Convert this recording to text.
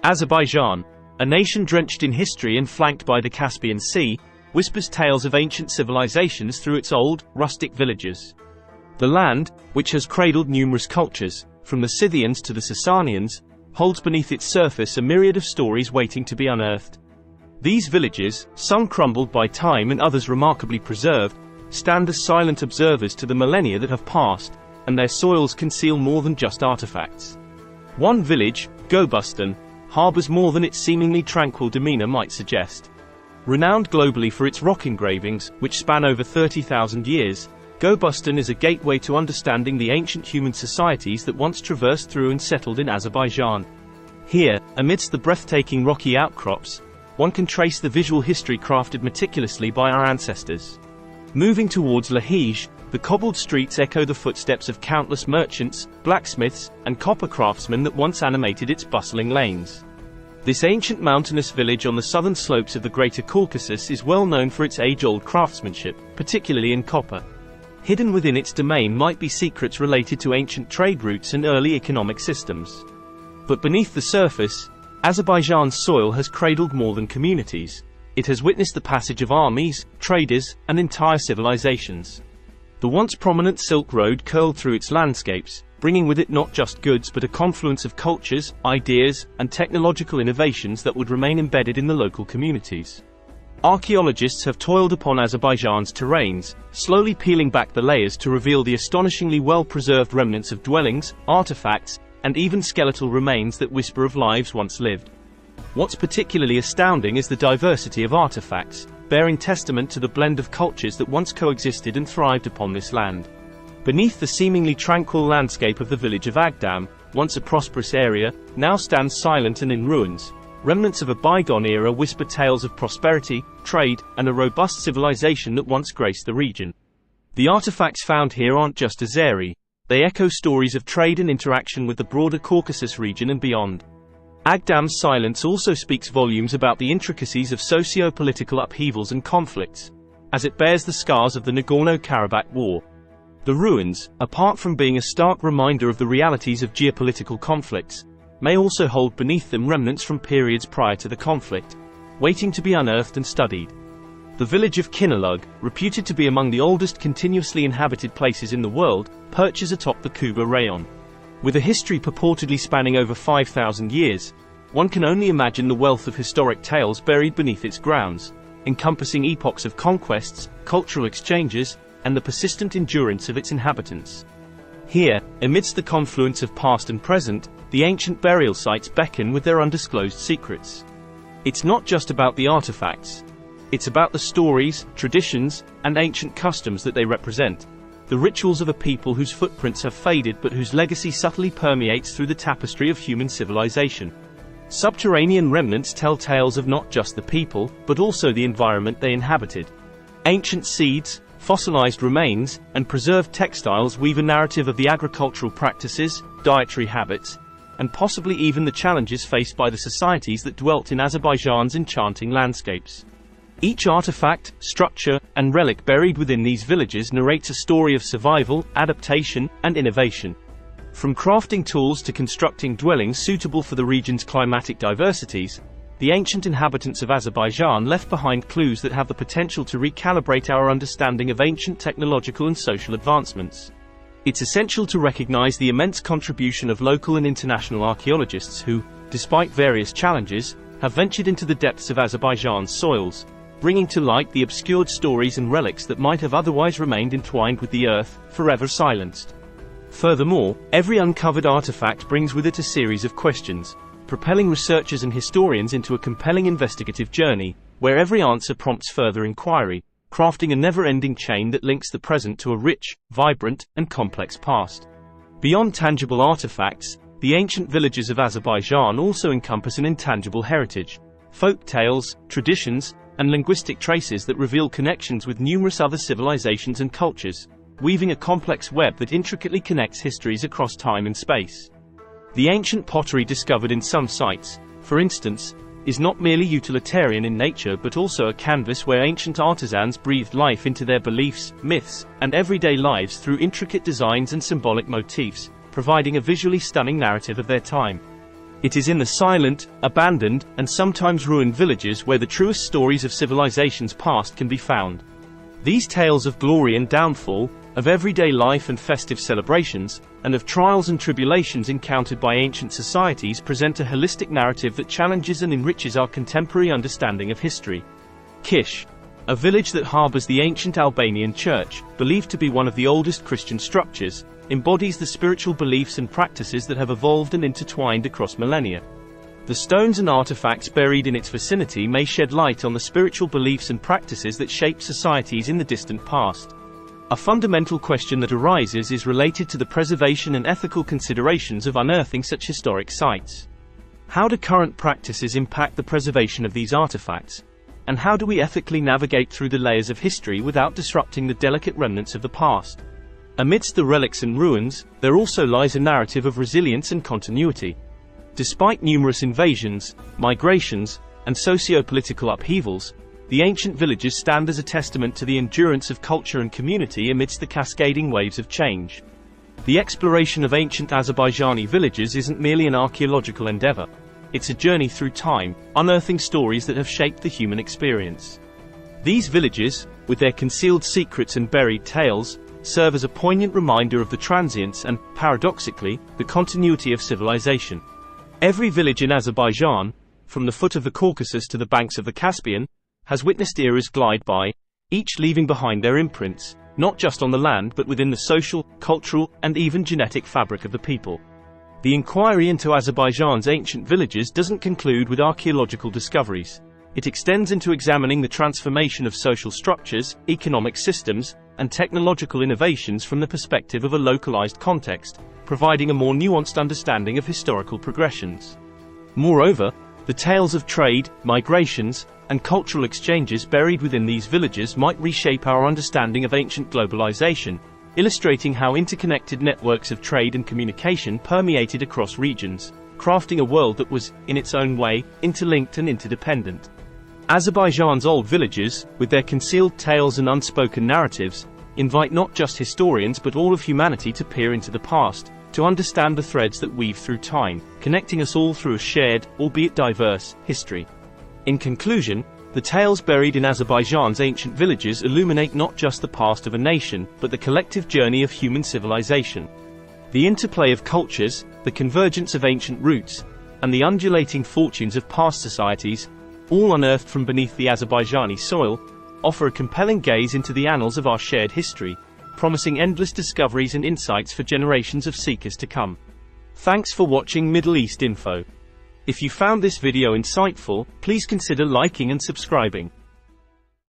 Azerbaijan, a nation drenched in history and flanked by the Caspian Sea, whispers tales of ancient civilizations through its old, rustic villages. The land, which has cradled numerous cultures, from the Scythians to the Sasanians, holds beneath its surface a myriad of stories waiting to be unearthed. These villages, some crumbled by time and others remarkably preserved, stand as silent observers to the millennia that have passed, and their soils conceal more than just artifacts. One village, Gobustan, harbors more than its seemingly tranquil demeanor might suggest. Renowned globally for its rock engravings, which span over 30,000 years, Gobustan is a gateway to understanding the ancient human societies that once traversed through and settled in Azerbaijan. Here, amidst the breathtaking rocky outcrops, one can trace the visual history crafted meticulously by our ancestors. Moving towards Lahij, the cobbled streets echo the footsteps of countless merchants, blacksmiths, and copper craftsmen that once animated its bustling lanes. This ancient mountainous village on the southern slopes of the Greater Caucasus is well known for its age-old craftsmanship, particularly in copper. Hidden within its domain might be secrets related to ancient trade routes and early economic systems. But beneath the surface, Azerbaijan's soil has cradled more than communities. It has witnessed the passage of armies, traders, and entire civilizations. The once prominent Silk Road curled through its landscapes, bringing with it not just goods but a confluence of cultures, ideas, and technological innovations that would remain embedded in the local communities. Archaeologists have toiled upon Azerbaijan's terrains, slowly peeling back the layers to reveal the astonishingly well-preserved remnants of dwellings, artifacts, and even skeletal remains that whisper of lives once lived. What's particularly astounding is the diversity of artifacts, bearing testament to the blend of cultures that once coexisted and thrived upon this land. Beneath the seemingly tranquil landscape of the village of Agdam, once a prosperous area, now stands silent and in ruins. Remnants of a bygone era whisper tales of prosperity, trade, and a robust civilization that once graced the region. The artifacts found here aren't just Azeri. They echo stories of trade and interaction with the broader Caucasus region and beyond. Agdam's silence also speaks volumes about the intricacies of socio-political upheavals and conflicts, as it bears the scars of the Nagorno-Karabakh War. The ruins, apart from being a stark reminder of the realities of geopolitical conflicts, may also hold beneath them remnants from periods prior to the conflict, waiting to be unearthed and studied. The village of Kinalug, reputed to be among the oldest continuously inhabited places in the world, perches atop the Kuba Rayon. With a history purportedly spanning over 5,000 years, one can only imagine the wealth of historic tales buried beneath its grounds, encompassing epochs of conquests, cultural exchanges, and the persistent endurance of its inhabitants. Here, amidst the confluence of past and present, the ancient burial sites beckon with their undisclosed secrets. It's not just about the artifacts. It's about the stories, traditions, and ancient customs that they represent. The rituals of a people whose footprints have faded but whose legacy subtly permeates through the tapestry of human civilization. Subterranean remnants tell tales of not just the people, but also the environment they inhabited. Ancient seeds, fossilized remains, and preserved textiles weave a narrative of the agricultural practices, dietary habits, and possibly even the challenges faced by the societies that dwelt in Azerbaijan's enchanting landscapes. Each artifact, structure, and relic buried within these villages narrates a story of survival, adaptation, and innovation. From crafting tools to constructing dwellings suitable for the region's climatic diversities, the ancient inhabitants of Azerbaijan left behind clues that have the potential to recalibrate our understanding of ancient technological and social advancements. It's essential to recognize the immense contribution of local and international archaeologists who, despite various challenges, have ventured into the depths of Azerbaijan's soils, bringing to light the obscured stories and relics that might have otherwise remained entwined with the earth, forever silenced. Furthermore, every uncovered artifact brings with it a series of questions, propelling researchers and historians into a compelling investigative journey, where every answer prompts further inquiry, crafting a never-ending chain that links the present to a rich, vibrant, and complex past. Beyond tangible artifacts, the ancient villages of Azerbaijan also encompass an intangible heritage, folk tales, traditions, and linguistic traces that reveal connections with numerous other civilizations and cultures, weaving a complex web that intricately connects histories across time and space. The ancient pottery discovered in some sites, for instance, is not merely utilitarian in nature but also a canvas where ancient artisans breathed life into their beliefs, myths, and everyday lives through intricate designs and symbolic motifs, providing a visually stunning narrative of their time. It is in the silent, abandoned, and sometimes ruined villages where the truest stories of civilizations past can be found. These tales of glory and downfall, of everyday life and festive celebrations, and of trials and tribulations encountered by ancient societies present a holistic narrative that challenges and enriches our contemporary understanding of history. Kish, a village that harbors the ancient Albanian church, believed to be one of the oldest Christian structures, embodies the spiritual beliefs and practices that have evolved and intertwined across millennia. The stones and artifacts buried in its vicinity may shed light on the spiritual beliefs and practices that shaped societies in the distant past. A fundamental question that arises is related to the preservation and ethical considerations of unearthing such historic sites. How do current practices impact the preservation of these artifacts? And how do we ethically navigate through the layers of history without disrupting the delicate remnants of the past? Amidst the relics and ruins, there also lies a narrative of resilience and continuity. Despite numerous invasions, migrations, and socio-political upheavals, the ancient villages stand as a testament to the endurance of culture and community amidst the cascading waves of change. The exploration of ancient Azerbaijani villages isn't merely an archaeological endeavor. It's a journey through time, unearthing stories that have shaped the human experience. These villages, with their concealed secrets and buried tales, serve as a poignant reminder of the transience and, paradoxically, the continuity of civilization. Every village in Azerbaijan, from the foot of the Caucasus to the banks of the Caspian, has witnessed eras glide by, each leaving behind their imprints, not just on the land but within the social, cultural, and even genetic fabric of the people. The inquiry into Azerbaijan's ancient villages doesn't conclude with archaeological discoveries. It extends into examining the transformation of social structures, economic systems, and technological innovations from the perspective of a localized context, providing a more nuanced understanding of historical progressions. Moreover, the tales of trade, migrations, and cultural exchanges buried within these villages might reshape our understanding of ancient globalization, illustrating how interconnected networks of trade and communication permeated across regions, crafting a world that was, in its own way, interlinked and interdependent. Azerbaijan's old villages, with their concealed tales and unspoken narratives, invite not just historians but all of humanity to peer into the past, to understand the threads that weave through time, connecting us all through a shared, albeit diverse, history. In conclusion, the tales buried in Azerbaijan's ancient villages illuminate not just the past of a nation, but the collective journey of human civilization. The interplay of cultures, the convergence of ancient roots, and the undulating fortunes of past societies, all unearthed from beneath the Azerbaijani soil, offer a compelling gaze into the annals of our shared history, promising endless discoveries and insights for generations of seekers to come. Thanks for watching Middle East Info. If you found this video insightful, please consider liking and subscribing.